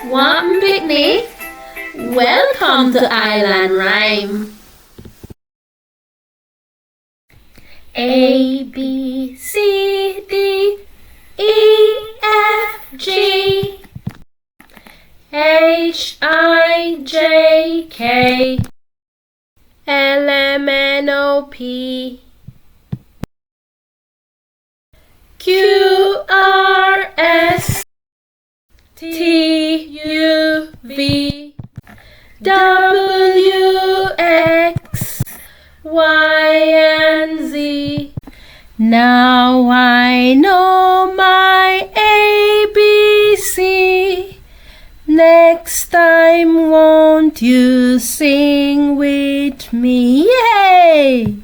Want picnic? Welcome to Island Rhyme. A B C D E F G H I J K L M N O P Q R S T U V W X Y and Z. Now I know my ABC. Next time won't you sing with me? Yay!